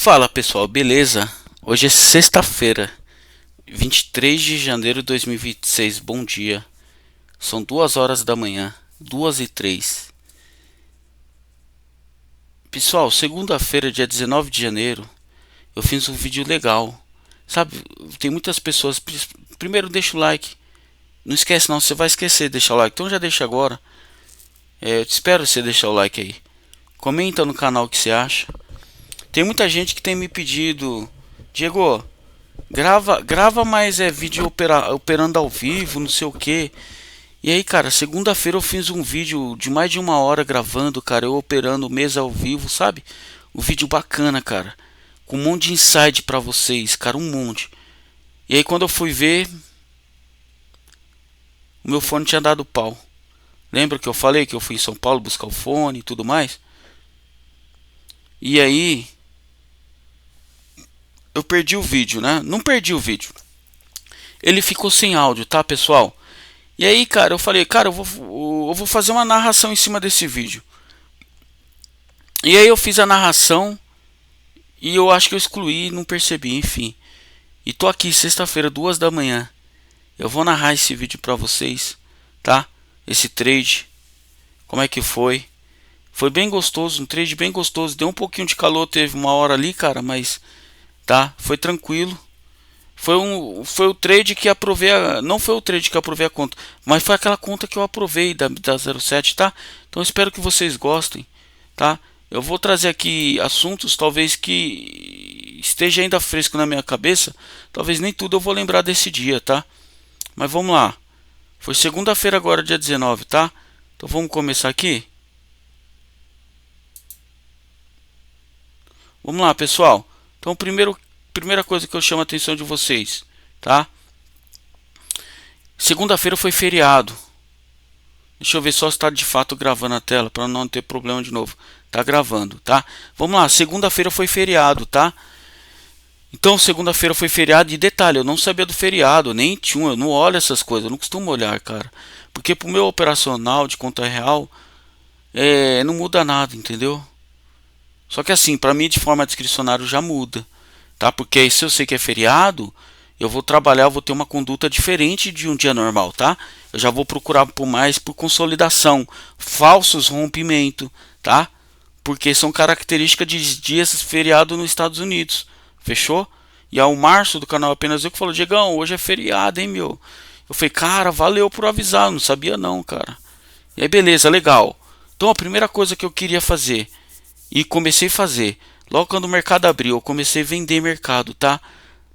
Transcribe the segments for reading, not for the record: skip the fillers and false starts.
Fala pessoal, beleza? Hoje é sexta-feira, 23 de janeiro de 2026. Bom dia. São 2 horas da manhã, 2h03. Pessoal, segunda-feira, dia 19 de janeiro, eu fiz um vídeo legal. Sabe, tem muitas pessoas. Primeiro, deixa o like. Não esquece não, você vai esquecer de deixar o like. Então já deixa agora. Eu te espero você deixar o like aí. Comenta no canal o que você acha. Tem muita gente que tem me pedido: Diego, grava mais vídeo operando ao vivo, não sei o que. E aí, cara, segunda-feira eu fiz um vídeo de mais de 1 hora gravando, cara, eu operando mesa ao vivo, sabe? Um vídeo bacana, cara, com um monte de insight pra vocês, cara, um monte. E aí quando eu fui ver, o meu fone tinha dado pau. Lembra que eu falei que eu fui em São Paulo buscar o fone e tudo mais? E aí eu perdi o vídeo, né? Não perdi o vídeo. Ele ficou sem áudio, tá, pessoal? E aí, cara, eu falei, cara, eu vou fazer uma narração em cima desse vídeo. E aí eu fiz a narração e eu acho que eu excluí, não percebi, enfim. E tô aqui sexta-feira, 2 da manhã. Eu vou narrar esse vídeo pra vocês, tá? Esse trade. Como é que foi? Foi bem gostoso, um trade bem gostoso. Deu um pouquinho de calor, teve 1 hora ali, cara, mas tá, foi tranquilo. Foi o trade que aprovei, não foi o trade que aprovei a conta, mas foi aquela conta que eu aprovei da 07, tá? Então espero que vocês gostem, tá? Eu vou trazer aqui assuntos talvez que esteja ainda fresco na minha cabeça, talvez nem tudo eu vou lembrar desse dia, tá? Mas vamos lá. Foi segunda-feira agora, dia 19, tá? Então vamos começar aqui. Vamos lá, pessoal. Então primeira coisa que eu chamo a atenção de vocês, tá? Segunda-feira foi feriado. Deixa eu ver só se está de fato gravando a tela para não ter problema de novo. Tá gravando, tá? Vamos lá, segunda-feira foi feriado, tá? Então segunda-feira foi feriado, e detalhe, eu não sabia do feriado, nem tinha, eu não olho essas coisas, eu não costumo olhar, cara. Porque pro meu operacional de conta real, não muda nada, entendeu? Só que assim, para mim de forma discricionária já muda, tá? Porque aí se eu sei que é feriado, eu vou trabalhar, eu vou ter uma conduta diferente de um dia normal, tá? Eu já vou procurar por consolidação, falsos rompimento, tá? Porque são características de dias feriado nos Estados Unidos, fechou? E aí o Márcio do canal Apenas Eu que falou: Diegão, hoje é feriado, hein, meu? Eu falei: cara, valeu por avisar, eu não sabia não, cara. E aí beleza, legal. Então a primeira coisa que eu queria fazer, e comecei a fazer, logo quando o mercado abriu, eu comecei a vender mercado, tá?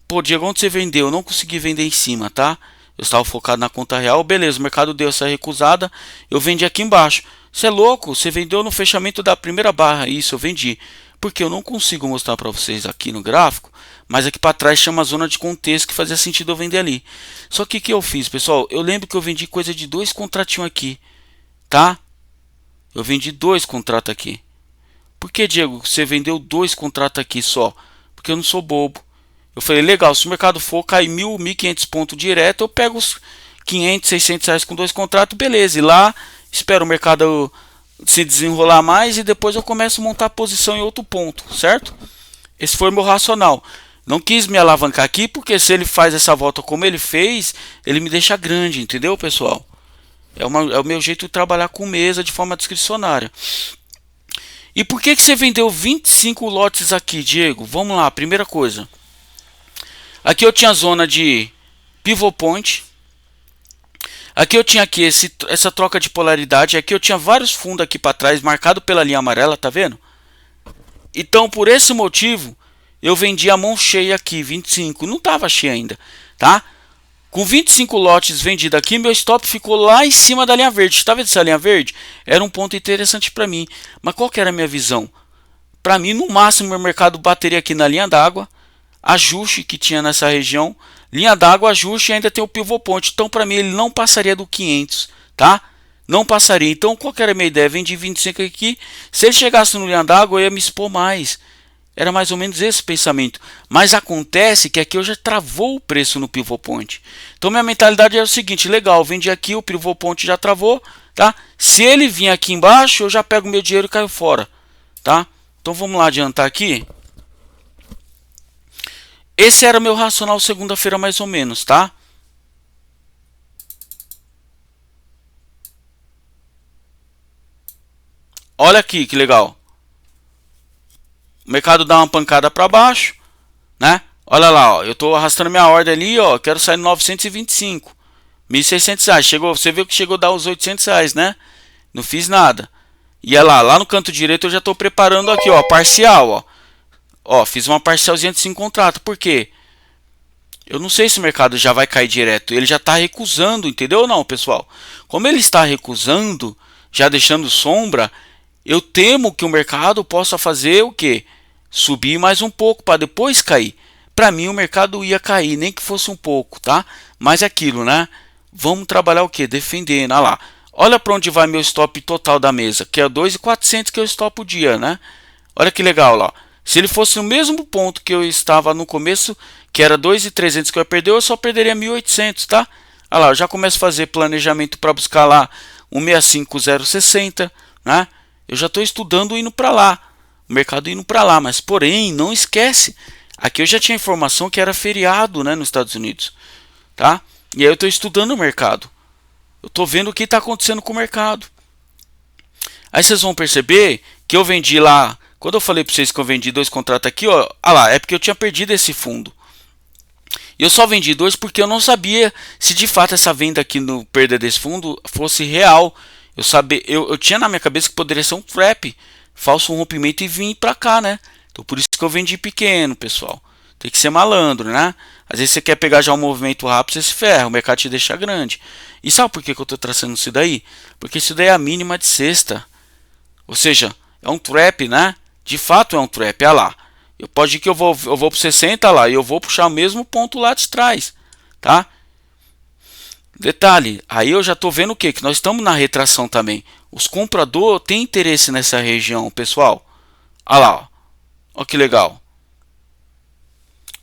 Pô, Diego, onde você vendeu? Eu não consegui vender em cima, tá? Eu estava focado na conta real, beleza, o mercado deu essa recusada, eu vendi aqui embaixo. Você é louco? Você vendeu no fechamento da primeira barra. Isso, eu vendi. Porque eu não consigo mostrar para vocês aqui no gráfico, mas aqui para trás chama a zona de contexto que fazia sentido eu vender ali. Só que o que eu fiz, pessoal? Eu lembro que eu vendi coisa de 2 contratinhos aqui, tá? Eu vendi 2 contratos aqui. Por que, Diego, você vendeu 2 contratos aqui só? Porque eu não sou bobo. Eu falei: legal, se o mercado for cair 1.000, 1.500 pontos direto, eu pego os 500, 600 reais com 2 contratos, beleza. E lá, espero o mercado se desenrolar mais e depois eu começo a montar posição em outro ponto, certo? Esse foi o meu racional. Não quis me alavancar aqui, porque se ele faz essa volta como ele fez, ele me deixa grande, entendeu, pessoal? É o meu jeito de trabalhar com mesa de forma discricionária. E por que você vendeu 25 lotes aqui, Diego? Vamos lá, primeira coisa. Aqui eu tinha a zona de pivot point. Aqui eu tinha aqui essa troca de polaridade. Aqui eu tinha vários fundos aqui para trás, marcado pela linha amarela, tá vendo? Então, por esse motivo, eu vendi a mão cheia aqui, 25. Não estava cheia ainda, tá? Com 25 lotes vendidos aqui, meu stop ficou lá em cima da linha verde. Tá vendo essa linha verde? Era um ponto interessante para mim. Mas qual que era a minha visão? Para mim, no máximo, meu mercado bateria aqui na linha d'água, ajuste que tinha nessa região, linha d'água, ajuste e ainda tem o pivot point. Então, para mim, ele não passaria do 500, tá? Não passaria. Então, qual que era a minha ideia? Vendi 25 aqui. Se ele chegasse no linha d'água, eu ia me expor mais. Era mais ou menos esse pensamento. Mas acontece que aqui eu já travou o preço no pivot point. Então minha mentalidade é o seguinte: legal, vendi aqui, o pivot point já travou, tá? Se ele vir aqui embaixo, eu já pego meu dinheiro e caio fora, tá? Então vamos lá adiantar aqui. Esse era o meu racional segunda-feira mais ou menos, tá? Olha aqui que legal. O mercado dá uma pancada para baixo, né? Olha lá, ó, eu estou arrastando minha ordem ali, ó, quero sair no 925, R$ 1.600. Chegou, você viu que chegou a dar os R$ 800, né? Não fiz nada. E olha lá no canto direito eu já estou preparando aqui, ó, parcial, ó. Ó, fiz uma parcialzinha de 5 contratos. Por quê? Eu não sei se o mercado já vai cair direto. Ele já está recusando, entendeu ou não, pessoal? Como ele está recusando, já deixando sombra, eu temo que o mercado possa fazer o quê? Subir mais um pouco para depois cair. Para mim o mercado ia cair, nem que fosse um pouco, tá? Mas é aquilo, né? Vamos trabalhar o quê? Defendendo. Olha lá. Olha para onde vai meu stop total da mesa, que é 2.400 que eu stop o dia, né? Olha que legal lá. Se ele fosse no mesmo ponto que eu estava no começo, que era 2.300 que eu ia perder, eu só perderia 1.800, tá? Olha lá, eu já começo a fazer planejamento para buscar lá 1.65060, né? Eu já estou estudando indo para lá, o mercado indo para lá, mas porém, não esquece, aqui eu já tinha informação que era feriado, né, nos Estados Unidos, tá? E aí eu estou estudando o mercado, eu estou vendo o que está acontecendo com o mercado. Aí vocês vão perceber que eu vendi lá, quando eu falei para vocês que eu vendi 2 contratos aqui, ó, lá, é porque eu tinha perdido esse fundo. E eu só vendi 2 porque eu não sabia se de fato essa venda aqui no perda desse fundo fosse real. Eu tinha na minha cabeça que poderia ser um trap, falso rompimento e vir para cá, né? Então por isso que eu vendi pequeno, pessoal. Tem que ser malandro, né? Às vezes você quer pegar já um movimento rápido, você se ferra, o mercado te deixa grande. E sabe por que eu estou traçando isso daí? Porque isso daí é a mínima de sexta. Ou seja, é um trap, né? De fato é um trap, olha lá. Pode ir que eu vou para 60 lá e eu vou puxar o mesmo ponto lá de trás, tá? Detalhe, aí eu já estou vendo o que? Que nós estamos na retração também. Os compradores têm interesse nessa região, pessoal. Olha lá, ó. Olha que legal.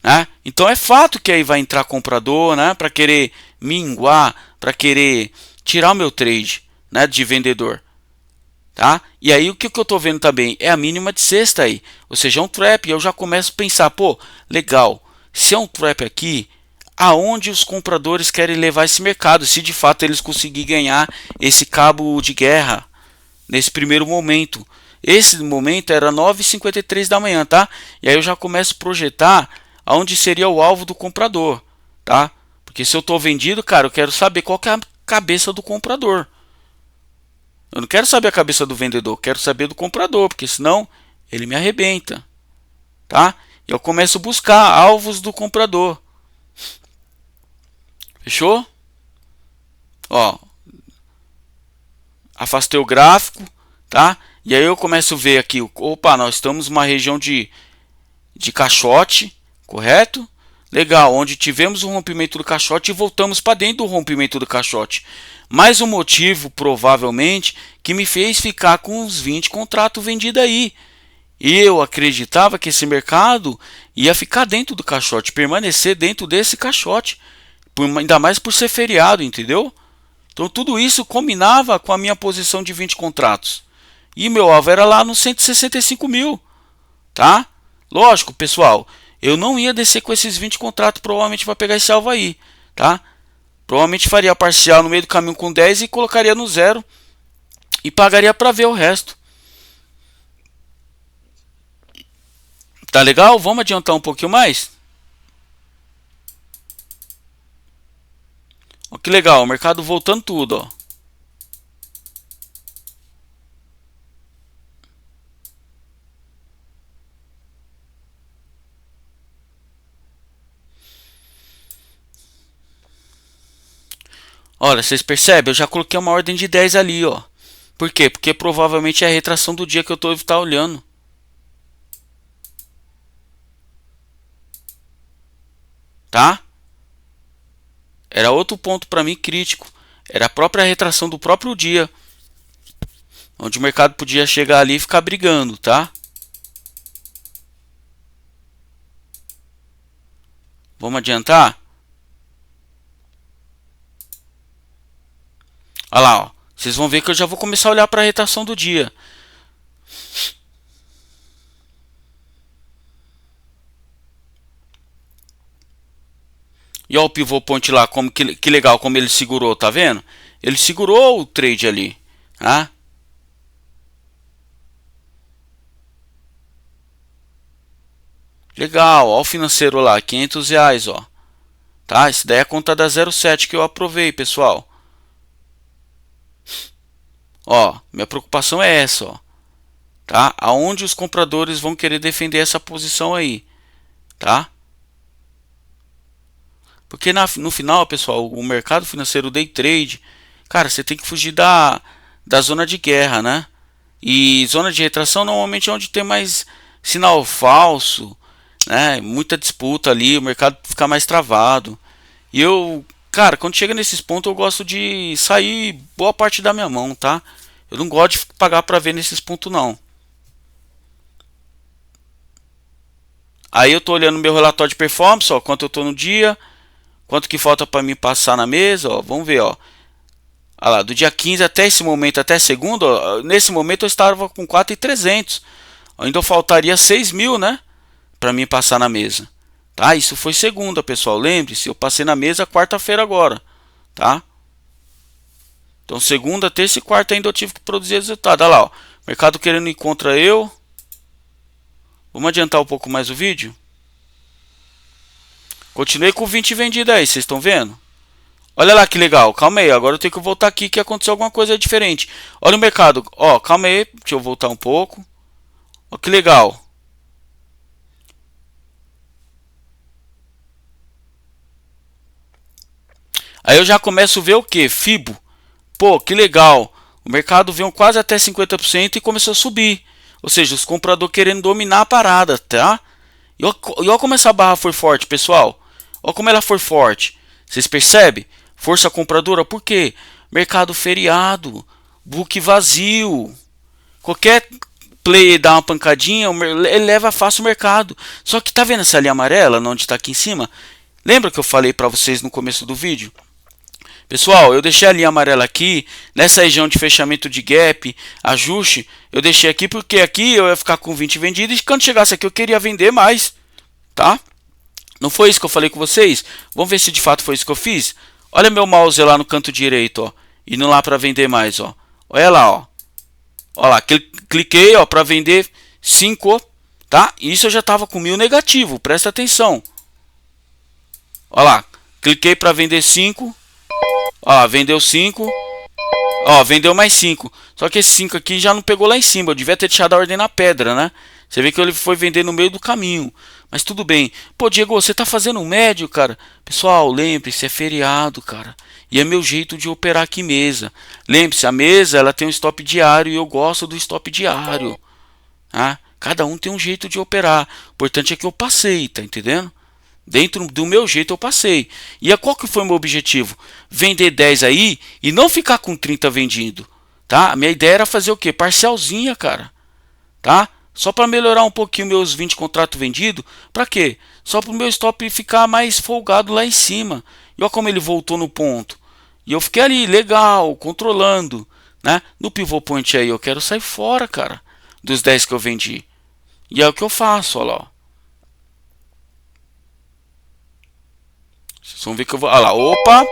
Né? Então é fato que aí vai entrar comprador, né? Para querer minguar, para querer tirar o meu trade, né? De vendedor. Tá? E aí o que eu estou vendo também é a mínima de sexta aí, ou seja, é um trap. E eu já começo a pensar, pô, legal, se é um trap aqui, aonde os compradores querem levar esse mercado, se de fato eles conseguirem ganhar esse cabo de guerra nesse primeiro momento. Esse momento era 9h53 da manhã, tá? E aí eu já começo a projetar aonde seria o alvo do comprador, tá? Porque se eu estou vendido, cara, eu quero saber qual que é a cabeça do comprador. Eu não quero saber a cabeça do vendedor, quero saber do comprador, porque senão ele me arrebenta, tá? E eu começo a buscar alvos do comprador. Fechou? Ó, afastei o gráfico, tá? E aí eu começo a ver aqui, opa, nós estamos numa região de caixote, correto? Legal, onde tivemos um rompimento do caixote e voltamos para dentro do rompimento do caixote. Mais um motivo, provavelmente, que me fez ficar com uns 20 contratos vendidos aí. E eu acreditava que esse mercado ia ficar dentro do caixote, permanecer dentro desse caixote, ainda mais por ser feriado, entendeu? Então tudo isso combinava com a minha posição de 20 contratos. E meu alvo era lá nos 165 mil, tá? Lógico, pessoal, eu não ia descer com esses 20 contratos provavelmente para pegar esse alvo aí, tá? Provavelmente faria parcial no meio do caminho com 10 e colocaria no zero e pagaria para ver o resto. Tá legal? Vamos adiantar um pouquinho mais? Ó, que legal, o mercado voltando tudo, ó. Olha, vocês percebem? Eu já coloquei uma ordem de 10 ali, ó. Por quê? Porque provavelmente é a retração do dia que eu estou olhando. Tá? Era outro ponto para mim crítico. Era a própria retração do próprio dia. Onde o mercado podia chegar ali e ficar brigando, tá? Vamos adiantar? Olha lá, ó. Vocês vão ver que eu já vou começar a olhar para a retração do dia. E olha o pivô point lá, como que legal, como ele segurou, tá vendo? Ele segurou o trade ali, tá? Legal, ó o financeiro lá, R$ 500, ó. Tá? Isso daí é a conta da 07 que eu aprovei, pessoal. Ó, minha preocupação é essa, ó. Tá? Aonde os compradores vão querer defender essa posição aí, tá? Porque no final, pessoal, o mercado financeiro day trade, cara, você tem que fugir da zona de guerra, né? E zona de retração normalmente é onde tem mais sinal falso, né? Muita disputa ali, o mercado fica mais travado. E eu, cara, quando chega nesses pontos eu gosto de sair boa parte da minha mão, tá? Eu não gosto de pagar para ver nesses pontos não. Aí eu tô olhando meu relatório de performance, ó, quanto eu tô no dia, quanto que falta para mim passar na mesa, ó, vamos ver, ó. Olha lá, do dia 15 até esse momento, até segunda, ó, nesse momento eu estava com 4.300. Ainda faltaria 6.000, né? Para mim passar na mesa. Tá? Isso foi segunda, pessoal. Lembre-se, eu passei na mesa quarta-feira agora. Tá? Então segunda, terça e quarta ainda eu tive que produzir resultado. Olha lá, ó. Mercado querendo ir contra eu. Vamos adiantar um pouco mais o vídeo. Continuei com 20 vendido aí, vocês estão vendo? Olha lá que legal, calma aí, agora eu tenho que voltar aqui que aconteceu alguma coisa diferente. Olha o mercado, ó, calma aí, deixa eu voltar um pouco. Ó que legal. Aí eu já começo a ver o que? Fibo. Pô, que legal. O mercado veio quase até 50% e começou a subir. Ou seja, os compradores querendo dominar a parada, tá? E olha como essa barra foi forte, pessoal. Olha como ela foi forte. Vocês percebem? Força compradora, por quê? Mercado feriado, book vazio. Qualquer player dá uma pancadinha, ele leva fácil o mercado. Só que tá vendo essa linha amarela, onde está aqui em cima? Lembra que eu falei para vocês no começo do vídeo? Pessoal, eu deixei a linha amarela aqui, nessa região de fechamento de gap, ajuste, eu deixei aqui porque aqui eu ia ficar com 20 vendidos e quando chegasse aqui eu queria vender mais, tá? Não foi isso que eu falei com vocês? Vamos ver se de fato foi isso que eu fiz? Olha meu mouse lá no canto direito, ó, indo lá para vender mais, ó. Olha lá, ó. Olha lá, cliquei, ó, para vender 5, tá? Isso eu já estava com 1.000 negativo, presta atenção. Olha lá, cliquei para vender 5. Ó, vendeu 5. Ó, vendeu mais 5. Só que esse 5 aqui já não pegou lá em cima. Eu devia ter deixado a ordem na pedra, né? Você vê que ele foi vender no meio do caminho. Mas tudo bem. Pô, Diego, você tá fazendo um médio, cara? Pessoal, lembre-se, é feriado, cara. E é meu jeito de operar aqui mesa. Lembre-se, a mesa ela tem um stop diário e eu gosto do stop diário. Tá? Cada um tem um jeito de operar. O importante é que eu passei, tá entendendo? Dentro do meu jeito eu passei. E qual que foi o meu objetivo? Vender 10 aí e não ficar com 30 vendido. Tá? A minha ideia era fazer o quê? Parcialzinha, cara. Tá? Só para melhorar um pouquinho meus 20 contratos vendidos. Para quê? Só para o meu stop ficar mais folgado lá em cima. E olha como ele voltou no ponto. E eu fiquei ali, legal, controlando. Né? No pivô point aí eu quero sair fora, cara. Dos 10 que eu vendi. E é o que eu faço, olha lá. Vocês vão ver que eu vou. Olha lá, opa!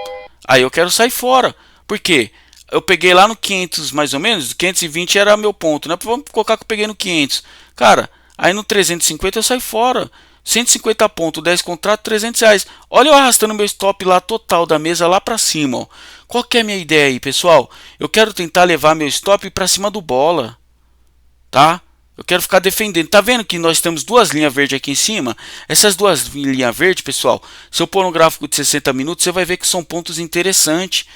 Aí eu quero sair fora. Por quê? Eu peguei lá no 500 mais ou menos. 520 era meu ponto, né? Vamos colocar que eu peguei no 500. Cara, aí no 350 eu saio fora. 150 pontos, 10 contratos, R$ 300. Olha eu arrastando meu stop lá total da mesa lá para cima. Ó. Qual que é a minha ideia aí, pessoal? Eu quero tentar levar meu stop para cima do bola. Tá? Eu quero ficar defendendo. Tá vendo que nós temos duas linhas verdes aqui em cima? Essas duas linhas verdes, pessoal, se eu pôr no gráfico de 60 minutos, você vai ver que são pontos interessantes.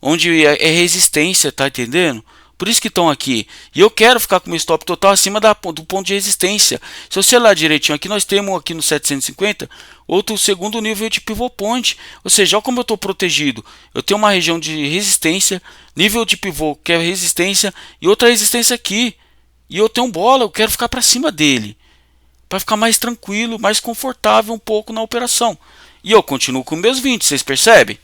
Onde é resistência, tá entendendo? Por isso que estão aqui. E eu quero ficar com meu stop total acima do ponto de resistência. Se você olhar direitinho aqui, nós temos aqui no 750 outro segundo nível de pivô point. Ou seja, olha como eu estou protegido. Eu tenho uma região de resistência, nível de pivô que é resistência e outra resistência aqui. E eu tenho bola, eu quero ficar para cima dele. Para ficar mais tranquilo, mais confortável um pouco na operação. E eu continuo com meus 20, vocês percebem?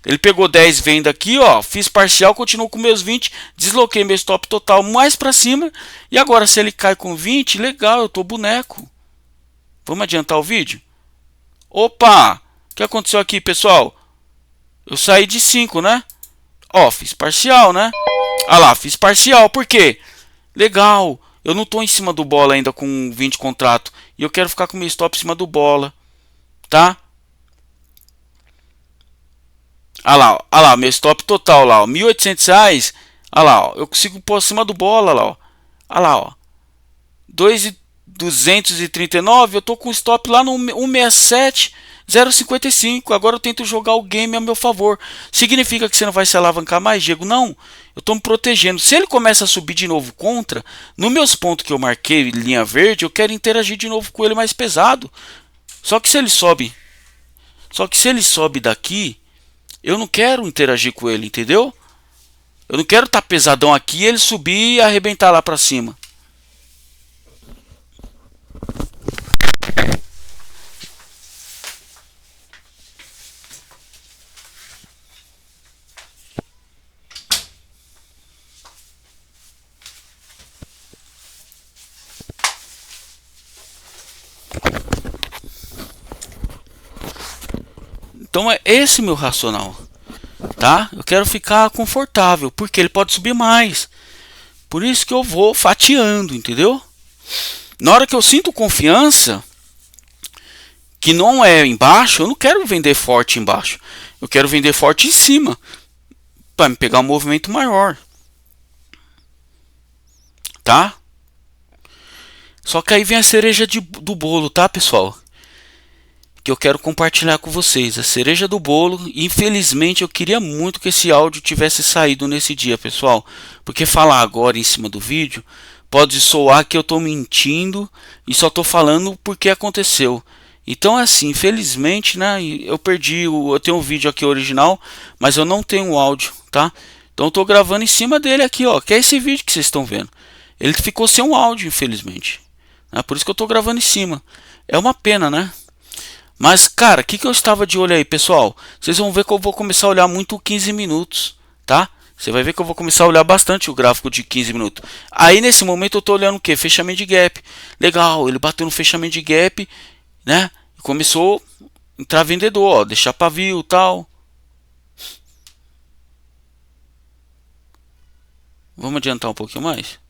Ele pegou 10 venda aqui, ó, fiz parcial, continuo com meus 20, desloquei meu stop total mais para cima. E agora se ele cai com 20, legal, eu tô boneco. Vamos adiantar o vídeo? Opa! O que aconteceu aqui, pessoal? Eu saí de 5, né? Ó, fiz parcial, né? Ah lá, fiz parcial. Por quê? Legal. Eu não tô em cima do bola ainda com 20 contrato. E eu quero ficar com meu stop em cima do bola. Tá? Ah lá, meu stop total lá, ó. R$ 1.800. Ah lá, ó. Eu consigo pôr acima do bola lá, ó. Ah lá, ó. 2.239. Eu tô com stop lá no 167. 0,55. Agora eu tento jogar o game a meu favor. Significa que você não vai se alavancar mais, Diego? Não. Eu estou me protegendo. Se ele começa a subir de novo contra, nos meus pontos que eu marquei linha verde, eu quero interagir de novo com ele mais pesado. Só que se ele sobe, daqui, eu não quero interagir com ele, entendeu? Eu não quero estar pesadão aqui e ele subir e arrebentar lá para cima. Então é esse meu racional, tá? Eu quero ficar confortável, porque ele pode subir mais. Por isso que eu vou fatiando, entendeu? Na hora que eu sinto confiança, que não é embaixo, eu não quero vender forte embaixo. Eu quero vender forte em cima, para me pegar um movimento maior, tá? Só que aí vem a cereja do bolo, tá, pessoal? Que eu quero compartilhar com vocês, a cereja do bolo. Infelizmente eu queria muito que esse áudio tivesse saído nesse dia, pessoal, porque falar agora em cima do vídeo pode soar que eu estou mentindo e só estou falando porque aconteceu. Então é assim, infelizmente, né, eu tenho um vídeo aqui original, mas eu não tenho o áudio, tá? Então eu estou gravando em cima dele aqui, ó, que é esse vídeo que vocês estão vendo. Ele ficou sem um áudio, infelizmente, né? Por isso que eu estou gravando em cima. É uma pena, né? Mas, cara, o que eu estava de olho aí, pessoal? Vocês vão ver que eu vou começar a olhar muito 15 minutos, tá? Você vai ver que eu vou começar a olhar bastante o gráfico de 15 minutos. Aí, nesse momento, eu estou olhando o que? Fechamento de gap. Legal, ele bateu no fechamento de gap, né? E começou a entrar vendedor, ó, deixar pavio e tal. Vamos adiantar um pouquinho mais?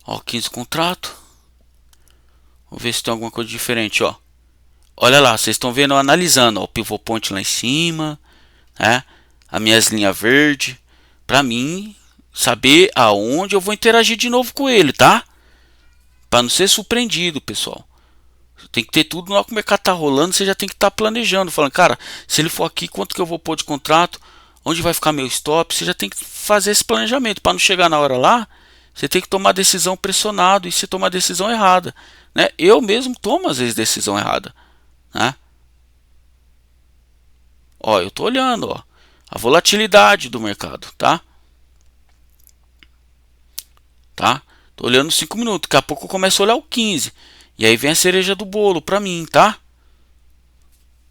Ó, 15 contrato. Vamos ver se tem alguma coisa diferente, ó. Olha lá, vocês estão vendo eu analisando, ó, o pivô point lá em cima, né? As minhas linhas verdes, para mim saber aonde eu vou interagir de novo com ele, tá? Para não ser surpreendido, pessoal. Tem que ter tudo na hora que o mercado tá rolando, você já tem que estar planejando, falando, cara, se ele for aqui, quanto que eu vou pôr de contrato? Onde vai ficar meu stop? Você já tem que fazer esse planejamento para não chegar na hora lá. Você tem que tomar decisão pressionado e se tomar decisão errada, né? Eu mesmo tomo às vezes decisão errada, né? Ó, eu tô olhando, ó, a volatilidade do mercado, tá? Tá? Tô olhando 5 minutos, daqui a pouco eu começo a olhar o 15. E aí vem a cereja do bolo pra mim, tá?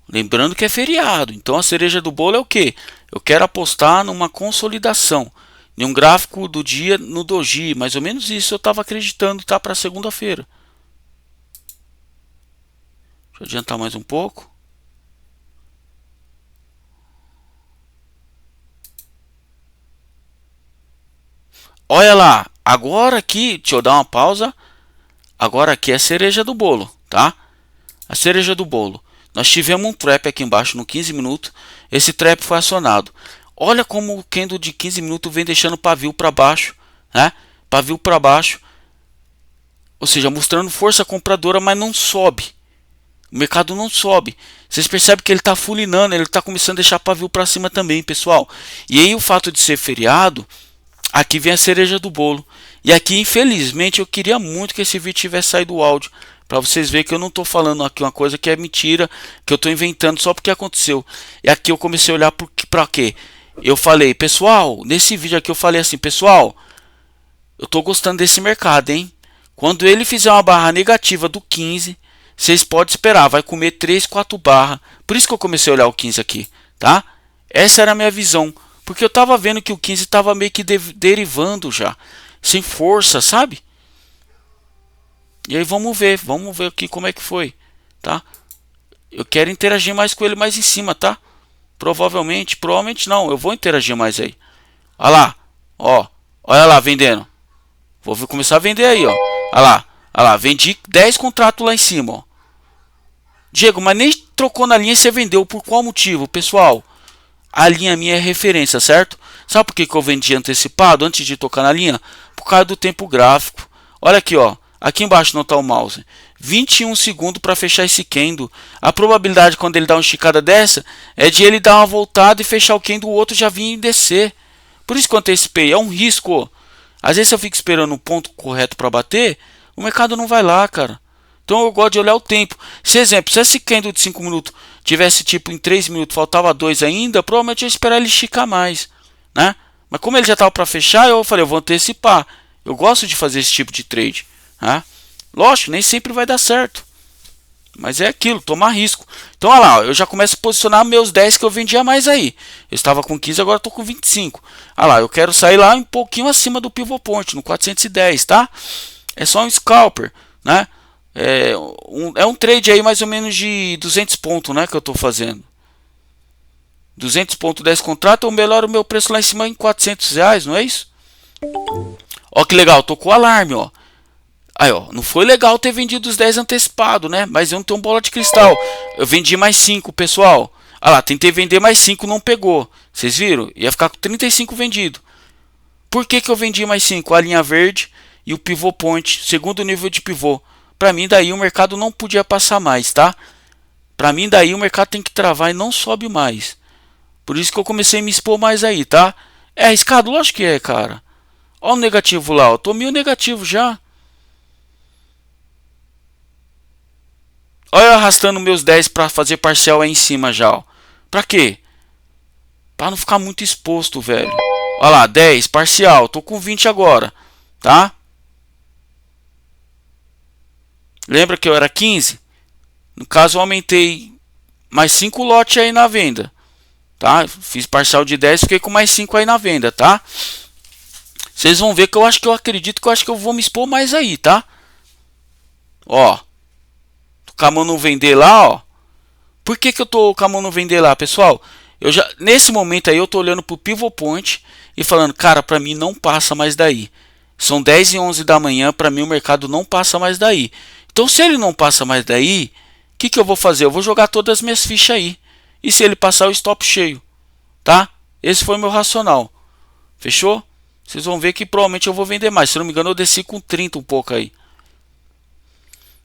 Lembrando que é feriado, então a cereja do bolo é o que? Eu quero apostar numa consolidação, em um gráfico do dia no doji, mais ou menos isso eu estava acreditando, tá? Para segunda-feira. Deixa eu adiantar mais um pouco. Olha lá, agora aqui, deixa eu dar uma pausa. Agora aqui é a cereja do bolo, tá? A cereja do bolo. Nós tivemos um trap aqui embaixo no 15 minutos. Esse trap foi acionado. Olha como o candle de 15 minutos vem deixando pavio para baixo, né? Pavio para baixo. Ou seja, mostrando força compradora, mas não sobe. O mercado não sobe. Vocês percebem que ele está fulinando, ele está começando a deixar pavio para cima também, pessoal. E aí o fato de ser feriado, aqui vem a cereja do bolo. E aqui, infelizmente, eu queria muito que esse vídeo tivesse saído o áudio. Para vocês verem que eu não estou falando aqui uma coisa que é mentira, que eu estou inventando só porque aconteceu. E aqui eu comecei a olhar para quê? Eu falei, pessoal, nesse vídeo aqui eu falei assim, pessoal, eu estou gostando desse mercado, hein? Quando ele fizer uma barra negativa do 15, vocês podem esperar, vai comer 3, 4 barras. Por isso que eu comecei a olhar o 15 aqui, tá? Essa era a minha visão, porque eu estava vendo que o 15 estava meio que derivando já. sem força, sabe? E aí vamos ver aqui como é que foi, tá? Eu quero interagir mais com ele mais em cima, tá? Provavelmente não, eu vou interagir mais aí. Olha lá, ó, olha lá vendendo. Vou começar a vender aí, ó. Olha lá, vendi 10 contratos lá em cima, ó. Diego, mas nem trocou na linha e você vendeu, por qual motivo, pessoal? A linha minha é referência, certo? Sabe por que eu vendi antecipado antes de tocar na linha? Por causa do tempo gráfico. Olha aqui, ó. Aqui embaixo não está o mouse. 21 segundos para fechar esse candle. A probabilidade quando ele dá uma esticada dessa é de ele dar uma voltada e fechar o candle, o outro já vir e descer. Por isso que eu antecipei. É um risco. Às vezes eu fico esperando um ponto correto para bater, o mercado não vai lá, cara. Então eu gosto de olhar o tempo. Se exemplo, se esse candle de 5 minutos tivesse tipo em 3 minutos, faltava 2 ainda, provavelmente eu ia esperar ele esticar mais, né? Mas como ele já estava para fechar, eu falei, eu vou antecipar. Eu gosto de fazer esse tipo de trade, né? Lógico, nem sempre vai dar certo. Mas é aquilo, tomar risco. Então olha lá, eu já começo a posicionar meus 10 que eu vendia mais aí. Eu estava com 15, agora estou com 25. Olha lá, eu quero sair lá um pouquinho acima do pivot point, no 410, tá? É só um scalper, né? É um trade aí mais ou menos de 200 pontos, né, que eu estou fazendo. 200 pontos, 10 contratos, eu melhoro o meu preço lá em cima em R$ 400, não é isso? Ó que legal, tocou o alarme, ó. Aí, ó, não foi legal ter vendido os 10 antecipado, né? Mas eu não tenho bola de cristal. Eu vendi mais 5, pessoal. Ah lá, tentei vender mais 5, não pegou. Vocês viram? Ia ficar com 35 vendido. Por que eu vendi mais 5? A linha verde e o pivot point, segundo nível de pivô. Para mim daí o mercado não podia passar mais, tá? Para mim daí o mercado tem que travar e não sobe mais. Por isso que eu comecei a me expor mais aí, tá? É arriscado? Lógico que é, cara. Ó o negativo lá, ó. Tô meio negativo já. Olha eu arrastando meus 10 para fazer parcial aí em cima já, ó. Pra quê? Pra não ficar muito exposto, velho. Olha lá, 10, parcial. Tô com 20 agora, tá? Lembra que eu era 15? No caso eu aumentei mais 5 lotes aí na venda, tá? Fiz parcial de 10, fiquei com mais 5 aí na venda, tá? Vocês vão ver que eu acredito que eu vou me expor mais aí, tá? Ó. Tô com a mão no vender lá, ó. Por que eu tô com a mão no vender lá, pessoal? Eu já nesse momento aí eu tô olhando pro pivot point e falando, cara, para mim não passa mais daí. São 10 e 11 da manhã, para mim o mercado não passa mais daí. Então se ele não passa mais daí, o que eu vou fazer? Eu vou jogar todas as minhas fichas aí. E se ele passar, o stop cheio, tá? Esse foi o meu racional. Fechou? Vocês vão ver que provavelmente eu vou vender mais. Se não me engano, eu desci com 30 um pouco aí.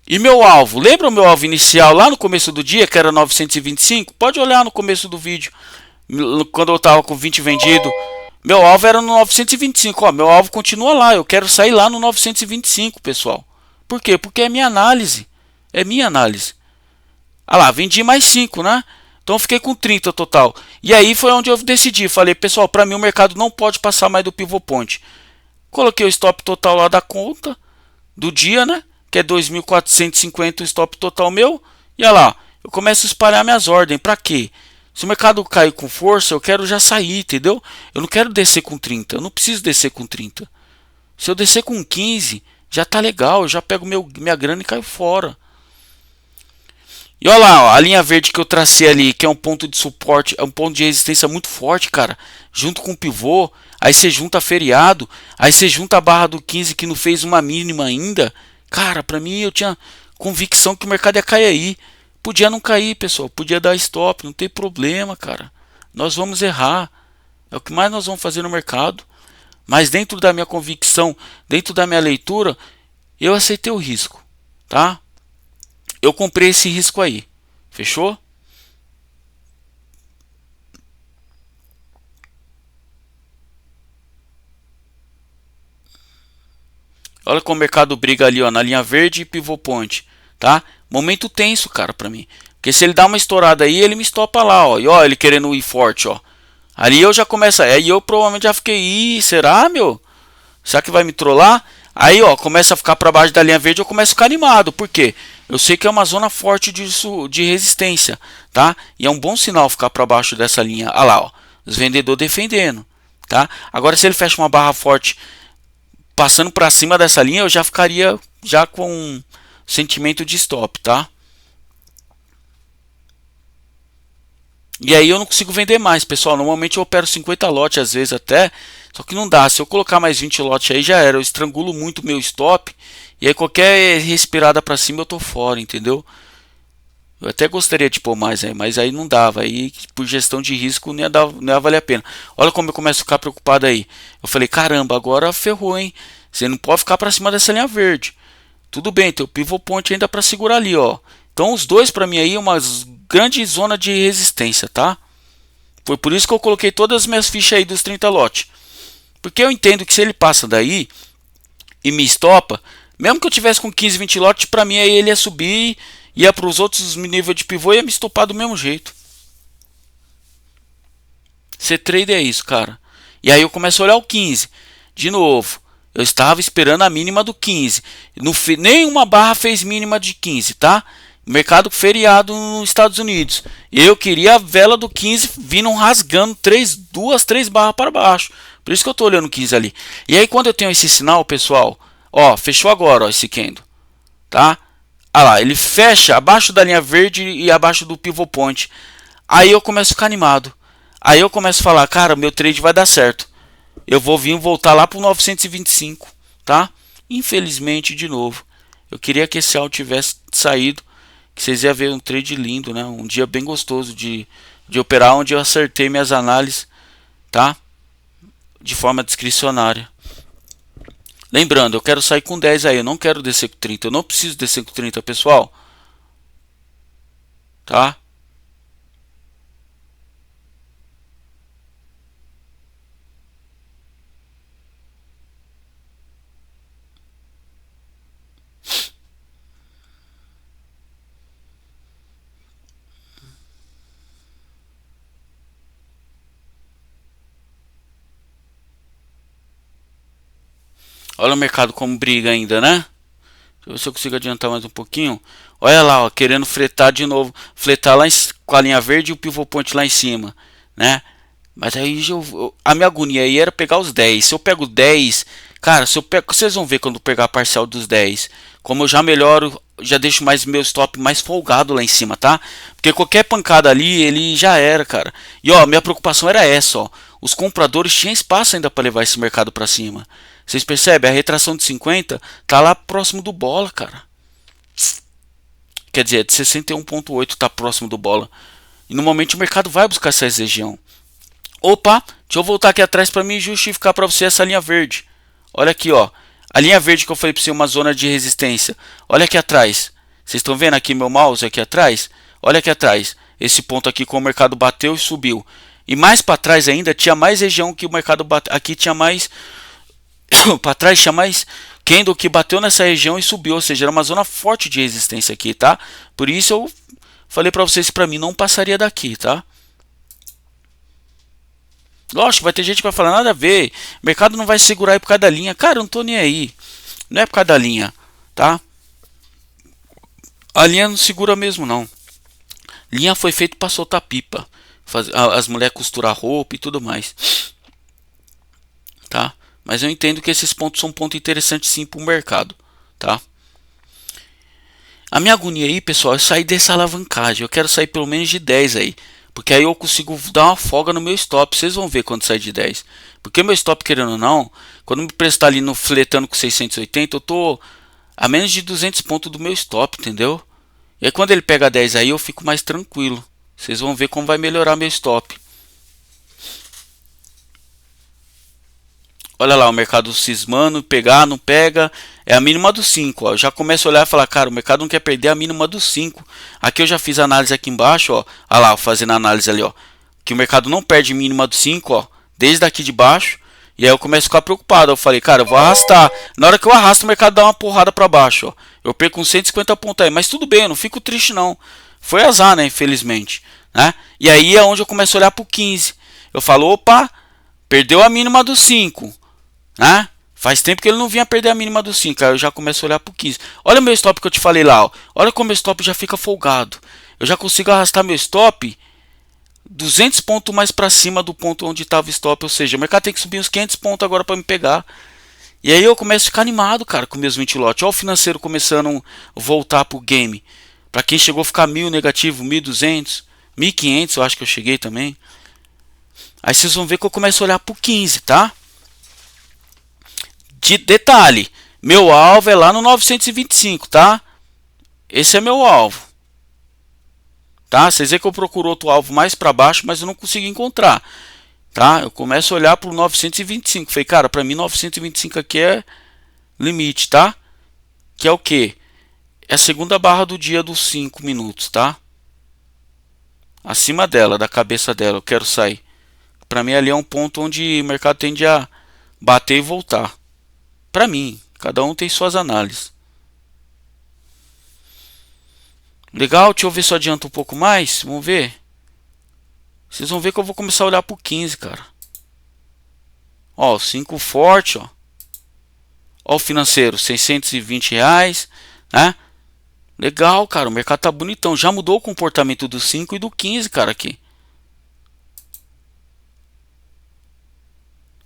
E meu alvo? Lembra o meu alvo inicial lá no começo do dia, que era 925? Pode olhar no começo do vídeo. Quando eu tava com 20 vendido. Meu alvo era no 925. Ó, meu alvo continua lá. Eu quero sair lá no 925, pessoal. Por quê? Porque é minha análise. É minha análise. Ah lá, vendi mais 5, né? Então eu fiquei com 30 total. E aí foi onde eu decidi. Falei, pessoal, para mim o mercado não pode passar mais do pivot point. Coloquei o stop total lá da conta do dia, né? Que é 2.450 o stop total meu. E olha lá, eu começo a espalhar minhas ordens. Para quê? Se o mercado cair com força, eu quero já sair, entendeu? Eu não quero descer com 30. Eu não preciso descer com 30. Se eu descer com 15, já tá legal. Eu já pego minha grana e caio fora. E olha lá, ó, a linha verde que eu tracei ali, que é um ponto de suporte, é um ponto de resistência muito forte, cara. Junto com o pivô, aí você junta feriado, aí você junta a barra do 15 que não fez uma mínima ainda. Cara, pra mim eu tinha convicção que o mercado ia cair aí. Podia não cair, pessoal, podia dar stop, não tem problema, cara. Nós vamos errar, é o que mais nós vamos fazer no mercado. Mas dentro da minha convicção, dentro da minha leitura, eu aceitei o risco, tá? Eu comprei esse risco aí. Fechou? Olha como o mercado briga ali, ó, na linha verde e pivot point, tá? Momento tenso, cara, pra mim. Porque se ele dá uma estourada aí, ele me estopa lá, ó. E ó, ele querendo ir forte, ó. Ali eu já começo, aí eu provavelmente já fiquei, ih, será, meu? Será que vai me trollar? Aí, ó, começa a ficar para baixo da linha verde, eu começo a ficar animado. Por quê? Eu sei que é uma zona forte de resistência, tá? E é um bom sinal ficar para baixo dessa linha. Olha lá, ó, os vendedores defendendo, tá? Agora se ele fecha uma barra forte passando para cima dessa linha, eu já ficaria já com sentimento de stop, tá? E aí eu não consigo vender mais, pessoal. Normalmente eu opero 50 lotes, às vezes até. Só que não dá. Se eu colocar mais 20 lotes aí, já era. Eu estrangulo muito o meu stop. E aí qualquer respirada para cima eu tô fora, entendeu? Eu até gostaria de pôr mais aí, mas aí não dava. Aí por gestão de risco não ia valer a pena. Olha como eu começo a ficar preocupado aí. Eu falei, caramba, agora ferrou, hein? Você não pode ficar para cima dessa linha verde. Tudo bem, tem o pivot point ainda para segurar ali, ó. Então os dois para mim aí é uma grande zona de resistência, tá? Foi por isso que eu coloquei todas as minhas fichas aí dos 30 lotes. Porque eu entendo que se ele passa daí e me estopa, mesmo que eu tivesse com 15, 20 lotes, para mim aí ele ia subir, ia para os outros níveis de pivô e ia me estopar do mesmo jeito. Ser trader é isso, cara. E aí eu começo a olhar o 15. De novo, eu estava esperando a mínima do 15. Nenhuma barra fez mínima de 15, tá? Mercado feriado nos Estados Unidos. Eu queria a vela do 15 vindo rasgando duas, três barras para baixo. Por isso que eu estou olhando o 15 ali. E aí quando eu tenho esse sinal, pessoal, ó, fechou agora, ó, esse candle, tá? Ah lá, ele fecha abaixo da linha verde e abaixo do pivot point. Aí eu começo a ficar animado. Aí eu começo a falar, cara, meu trade vai dar certo. Eu vou vir voltar lá para o 925, tá? Infelizmente, de novo, eu queria que esse alto tivesse saído, que vocês iam ver um trade lindo, né? Um dia bem gostoso de operar, onde eu acertei minhas análises, tá? De forma discricionária. Lembrando, eu quero sair com 10 aí, eu não quero descer com 30, eu não preciso descer com 30, pessoal. Tá? Olha o mercado como briga ainda, né? Deixa eu ver se eu consigo adiantar mais um pouquinho. Olha lá, ó, querendo fretar de novo. Fletar lá com a linha verde e o pivot point lá em cima, né? Mas aí a minha agonia aí era pegar os 10. Se eu pego 10, cara, se eu pego, vocês vão ver quando pegar a parcial dos 10. Como eu já melhoro, já deixo mais meu stop mais folgado lá em cima, tá? Porque qualquer pancada ali, ele já era, cara. E ó, minha preocupação era essa, ó. Os compradores tinham espaço ainda para levar esse mercado para cima. Vocês percebem? A retração de 50 tá lá próximo do bola, cara. Quer dizer, de 61,8 tá próximo do bola. E normalmente o mercado vai buscar essa região. Opa, deixa eu voltar aqui atrás para me justificar para você essa linha verde. Olha aqui, ó. A linha verde que eu falei para você, uma zona de resistência. Olha aqui atrás. Vocês estão vendo aqui meu mouse aqui atrás? Olha aqui atrás. Esse ponto aqui com o mercado bateu e subiu. E mais para trás ainda tinha mais região que o mercado bateu. Aqui tinha mais para trás tinha mais candle que bateu nessa região e subiu, ou seja, era uma zona forte de resistência aqui, tá? Por isso eu falei para vocês que para mim não passaria daqui, tá? Lógico, vai ter gente que vai falar nada a ver, o mercado não vai segurar aí por causa da linha. Cara, eu não tô nem aí. Não é por causa da linha, tá? A linha não segura mesmo não. Linha foi feito para soltar pipa, as mulheres costurar roupa e tudo mais, tá? Mas eu entendo que esses pontos são um ponto interessante sim para o mercado, tá? A minha agonia aí, pessoal, é sair dessa alavancagem. Eu quero sair pelo menos de 10 aí, porque aí eu consigo dar uma folga no meu stop. Vocês vão ver quando sair de 10. Porque meu stop, querendo ou não, quando me prestar ali no fletando com 680, eu tô a menos de 200 pontos do meu stop, entendeu? E aí quando ele pega 10 aí, eu fico mais tranquilo. Vocês vão ver como vai melhorar meu stop. Olha lá, o mercado cismando, pegar, não pega. É a mínima do 5, ó. Eu já começo a olhar e falar, cara, o mercado não quer perder a mínima do 5. Aqui eu já fiz a análise aqui embaixo, ó. Olha lá, fazendo a análise ali, ó. Que o mercado não perde mínima do 5, ó. Desde aqui de baixo. E aí eu começo a ficar preocupado. Eu falei, cara, eu vou arrastar. Na hora que eu arrasto, o mercado dá uma porrada para baixo, ó. Eu perco uns 150 pontos aí. Mas tudo bem, eu não fico triste não. Foi azar, né, infelizmente, né? E aí é onde eu começo a olhar pro 15. Eu falo, opa, perdeu a mínima do 5. Né? Faz tempo que ele não vinha perder a mínima do 5. Aí eu já começo a olhar pro 15. Olha o meu stop que eu te falei lá. Ó. Olha como meu stop já fica folgado. Eu já consigo arrastar meu stop 200 pontos mais para cima do ponto onde estava o stop. Ou seja, o mercado tem que subir uns 500 pontos agora para me pegar. E aí eu começo a ficar animado, cara, com meus 20 lotes. Olha o financeiro começando a voltar pro game. Pra quem chegou a ficar 1000 negativo, 1200, 1500, eu acho que eu cheguei também. Aí vocês vão ver que eu começo a olhar pro 15, tá? De detalhe, meu alvo é lá no 925, tá? Esse é meu alvo. Tá? Vocês veem que eu procuro outro alvo mais para baixo, mas eu não consigo encontrar. Tá? Eu começo a olhar pro 925. Falei, cara, para mim 925 aqui é limite, tá? Que é o que? É a segunda barra do dia dos 5 minutos, tá? Acima dela, da cabeça dela, eu quero sair. Para mim ali é um ponto onde o mercado tende a bater e voltar. Para mim, cada um tem suas análises. Legal, deixa eu ver se eu adianto um pouco mais. Vamos ver. Vocês vão ver que eu vou começar a olhar pro 15, cara. Ó, 5 forte, ó. Ó o financeiro, R$ 620, né? Legal, cara, o mercado tá bonitão. Já mudou o comportamento do 5 e do 15, cara, aqui.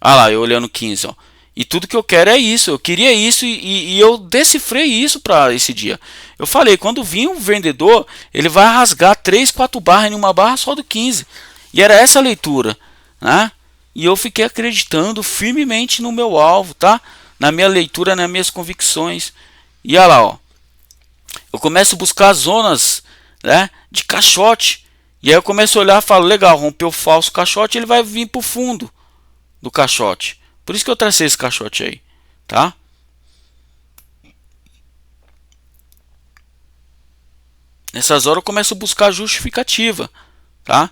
Ah lá, eu olhando o 15, ó. E tudo que eu quero é isso. Eu queria isso e eu decifrei isso para esse dia. Eu falei, quando vir um vendedor, ele vai rasgar 3, 4 barras em uma barra só do 15. E era essa a leitura, né? E eu fiquei acreditando firmemente no meu alvo, tá? Na minha leitura, nas minhas convicções. E olha lá, ó. Eu começo a buscar zonas, né, de caixote. E aí eu começo a olhar e falo, legal, rompeu o falso caixote, ele vai vir pro fundo do caixote. Por isso que eu tracei esse caixote aí, tá? Nessas horas eu começo a buscar justificativa, tá?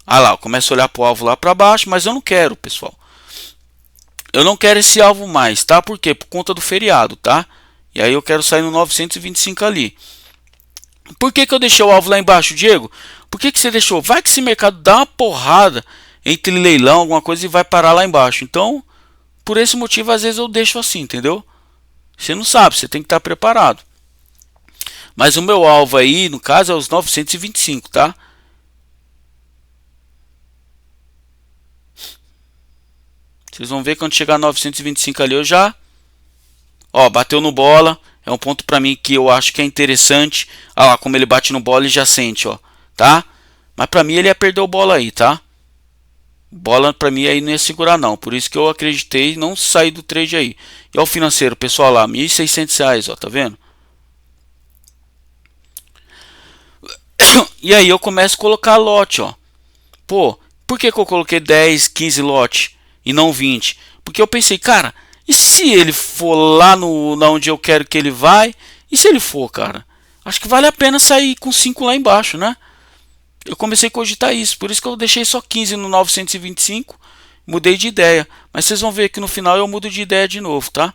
Ah lá, eu começo a olhar pro alvo lá para baixo, mas eu não quero, pessoal. Eu não quero esse alvo mais, tá? Por quê? Por conta do feriado, tá? E aí eu quero sair no 925 ali. Por que eu deixei o alvo lá embaixo, Diego? Por que você deixou? Vai que esse mercado dá uma porrada entre leilão, alguma coisa e vai parar lá embaixo. Então, por esse motivo, às vezes eu deixo assim, entendeu? Você não sabe, você tem que estar preparado. Mas o meu alvo aí, no caso, é os 925, tá? Vocês vão ver quando chegar a 925 ali, eu já... Ó, bateu no bola. É um ponto pra mim que eu acho que é interessante. Ah lá, como ele bate no bola e já sente, ó. Tá? Mas pra mim ele ia perder o bola aí, tá? Bola pra mim aí não ia segurar não. Por isso que eu acreditei e não saí do trade aí. E ó o financeiro, pessoal lá, R$ 1.600, ó, tá vendo? E aí eu começo a colocar lote, ó. Pô, por que eu coloquei 10, 15 lote e não 20? Porque eu pensei, cara, e se ele for lá no na onde eu quero que ele vai? E se ele for, cara? Acho que vale a pena sair com 5 lá embaixo, né? Eu comecei a cogitar isso, por isso que eu deixei só 15 no 925, mudei de ideia. Mas vocês vão ver que no final eu mudo de ideia de novo, tá?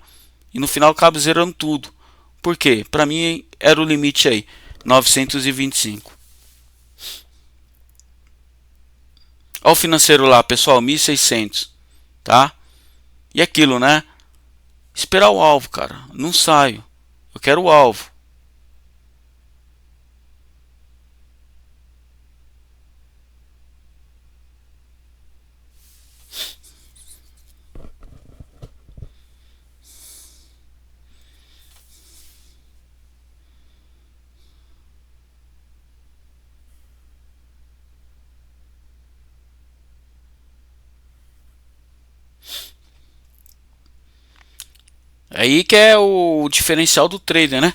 E no final eu acabo zerando tudo. Por quê? Pra mim era o limite aí, 925. Olha o financeiro lá, pessoal, 1.600, tá? E aquilo, né? Esperar o alvo, cara. Não saio. Eu quero o alvo. Aí que é o diferencial do trader, né?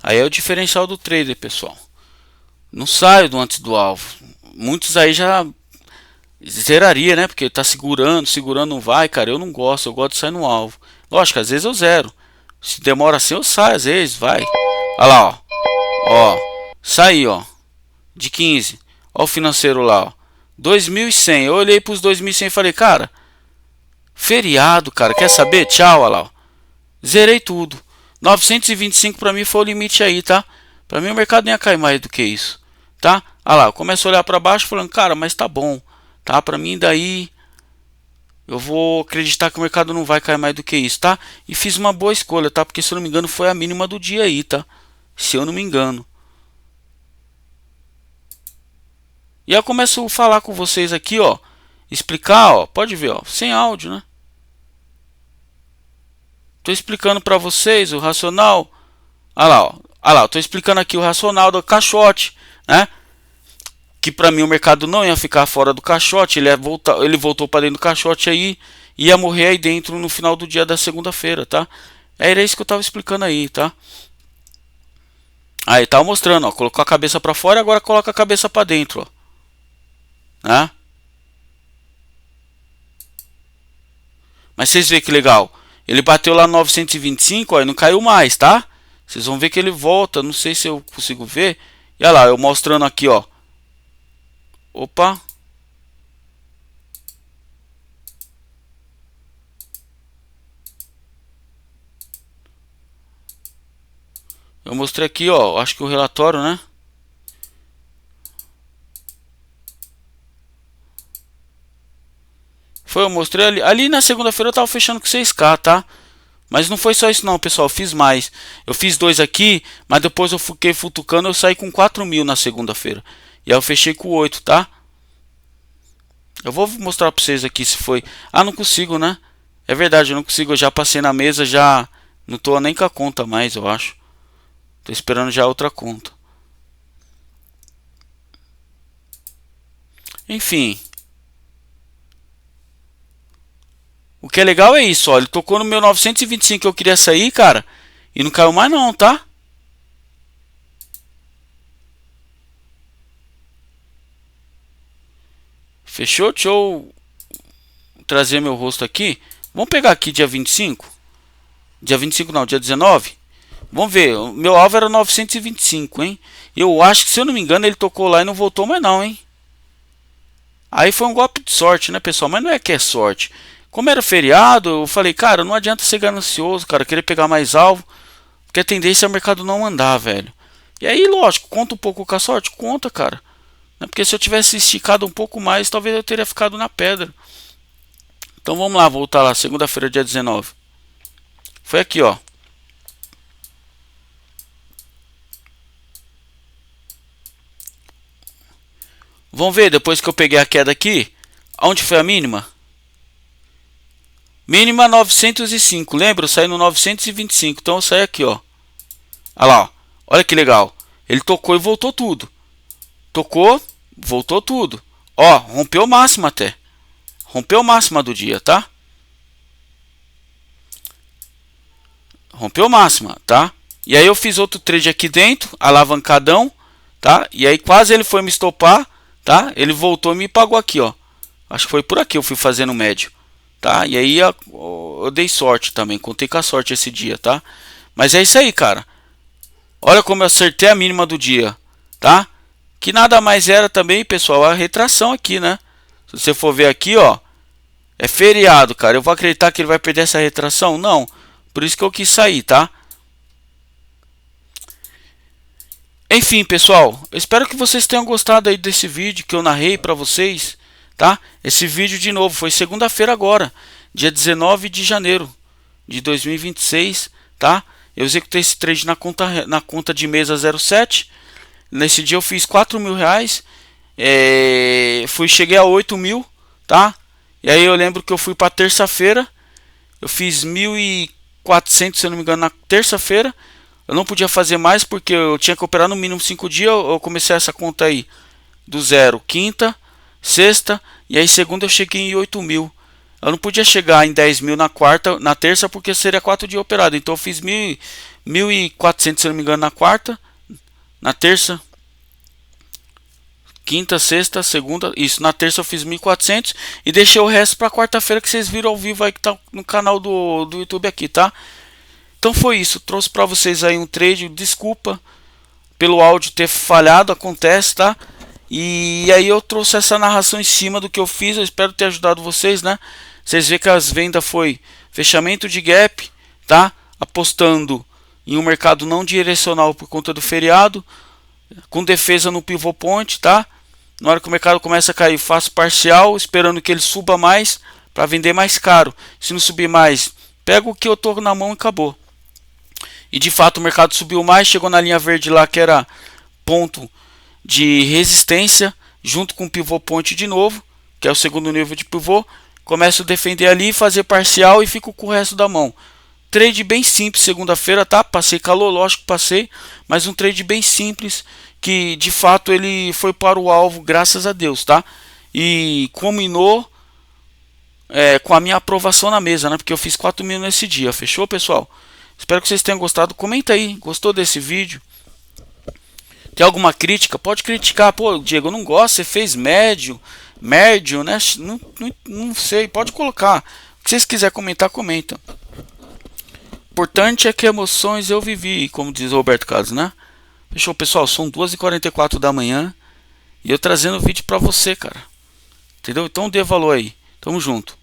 Aí é o diferencial do trader, pessoal. Não saio do antes do alvo. Muitos aí já zeraria, né? Porque tá segurando, segurando não vai, cara. Eu não gosto, eu gosto de sair no alvo. Lógico, às vezes eu zero. Se demora assim, eu saio, às vezes, vai. Olha lá, ó. Ó, saí, ó. De 15. Ó o financeiro lá, ó. 2.100. Eu olhei pros 2.100 e falei, cara, feriado, cara. Quer saber? Tchau, olha lá, ó. Zerei tudo. 925 para mim foi o limite aí, tá? Para mim o mercado nem ia cair mais do que isso, tá? Ah lá, eu começo a olhar para baixo falando, cara, mas tá bom, tá? Para mim daí Eu vou acreditar que o mercado não vai cair mais do que isso, tá? E fiz uma boa escolha, tá? Porque se eu não me engano foi a mínima do dia aí, tá? Se eu não me engano. E aí eu começo a falar com vocês aqui, ó. Explicar, ó. Pode ver, ó. Sem áudio, né? Tô explicando pra vocês o racional. Olha lá, ó. Olha lá, eu tô explicando aqui o racional do caixote, né? Que pra mim o mercado não ia ficar fora do caixote. Ele voltou pra dentro do caixote aí. Ia morrer aí dentro no final do dia da segunda-feira, tá? Era isso que eu tava explicando aí, tá? Aí tava mostrando, ó. Colocou a cabeça pra fora e agora coloca a cabeça pra dentro, ó. Né? Mas vocês veem que legal. Ele bateu lá 925, ó, e não caiu mais, tá? Vocês vão ver que ele volta. Não sei se eu consigo ver. E olha lá, eu mostrando aqui, ó. Opa. Eu mostrei aqui, ó. Acho que o relatório, né? Foi, eu mostrei ali. Ali na segunda-feira eu tava fechando com 6K, tá? Mas não foi só isso não, pessoal. Eu fiz mais. Eu fiz dois aqui, mas depois eu fiquei futucando. Eu saí com 4.000 na segunda-feira. E aí eu fechei com 8, tá? Eu vou mostrar pra vocês aqui se foi. Ah, não consigo, né? É verdade, eu não consigo. Eu já passei na mesa, já. Não tô nem com a conta mais, eu acho. Tô esperando já outra conta. Enfim. O que é legal é isso, ó. Ele tocou no meu 925 que eu queria sair, cara. E não caiu mais não, tá? Fechou? Deixa eu trazer meu rosto aqui. Vamos pegar aqui dia 25. Dia 25 não, dia 19. Vamos ver, o meu alvo era 925, hein? Eu acho que, se eu não me engano, ele tocou lá e não voltou mais não, hein? Aí foi um golpe de sorte, né, pessoal? Mas não é que é sorte. Como era feriado, eu falei, cara, não adianta ser ganancioso, cara, querer pegar mais alvo, porque a tendência é o mercado não andar, velho. E aí, lógico, conta um pouco com a sorte? Conta, cara. Porque se eu tivesse esticado um pouco mais, talvez eu teria ficado na pedra. Então vamos lá, voltar lá, segunda-feira, dia 19. Foi aqui, ó. Vamos ver, depois que eu peguei a queda aqui, aonde foi a mínima? Mínima 905, lembra? Eu saí no 925, então eu saí aqui, ó. Olha lá, ó. Olha que legal. Ele tocou e voltou tudo. Tocou, voltou tudo. Ó, rompeu máxima até. Rompeu máxima do dia, tá? Rompeu máxima, tá? E aí eu fiz outro trade aqui dentro, alavancadão, tá? E aí quase ele foi me estopar, tá? Ele voltou e me pagou aqui, ó. Acho que foi por aqui eu fui fazendo médio, tá? E aí eu dei sorte também, contei com a sorte esse dia, tá? Mas é isso aí, cara. Olha como eu acertei a mínima do dia, tá? Que nada mais era também, pessoal, a retração aqui, né? Se você for ver aqui, ó, é feriado, cara. Eu vou acreditar que ele vai perder essa retração? Não. Por isso que eu quis sair, tá? Enfim, pessoal, eu espero que vocês tenham gostado aí desse vídeo que eu narrei para vocês, tá? Esse vídeo de novo foi segunda-feira agora, dia 19 de janeiro de 2026, tá? Eu executei esse trade na conta de mesa 07. Nesse dia eu fiz 4.000 reais. Cheguei a 8.000, tá? E aí eu lembro que eu fui para terça-feira. Eu fiz 1.400, se eu não me engano, na terça-feira. Eu não podia fazer mais porque eu tinha que operar no mínimo 5 dias. Eu comecei essa conta aí do zero, quinta, sexta, e aí segunda eu cheguei em 8.000. Eu não podia chegar em 10.000 na quarta, na terça, porque seria 4 dias operado. Então eu fiz 1.400, se eu não me engano, na quarta, na terça, quinta, sexta, segunda, isso. Na terça eu fiz 1.400 e deixei o resto para quarta-feira, que vocês viram ao vivo aí, que tá no canal do YouTube aqui, tá? Então foi isso, trouxe para vocês aí um trade. Desculpa pelo áudio ter falhado, acontece, tá? E aí eu trouxe essa narração em cima do que eu fiz. Eu espero ter ajudado vocês, né? Vocês vê que as vendas foi fechamento de gap, tá? Apostando em um mercado não direcional por conta do feriado, com defesa no pivot point, tá? Na hora que o mercado começa a cair, faço parcial, esperando que ele suba mais para vender mais caro. Se não subir mais, pega o que eu tô na mão e acabou. E de fato o mercado subiu mais, chegou na linha verde lá que era ponto de resistência, junto com o pivô point de novo, que é o segundo nível de pivô. Começo a defender ali, fazer parcial e fico com o resto da mão. Trade bem simples segunda-feira, tá? Passei calor, lógico que passei, mas um trade bem simples que de fato ele foi para o alvo, graças a Deus, tá? E combinou com a minha aprovação na mesa, né? Porque eu fiz 4 mil nesse dia, fechou, pessoal? Espero que vocês tenham gostado. Comenta aí, gostou desse vídeo? Tem alguma crítica? Pode criticar. Pô, Diego, eu não gosto, você fez médio, né? Não sei, pode colocar. O que vocês quiserem comentar, comenta. Importante é que emoções eu vivi, como diz o Roberto Carlos, né? Fechou, pessoal? São 2h44 da manhã e eu trazendo o vídeo pra você, cara. Entendeu? Então dê valor aí. Tamo junto.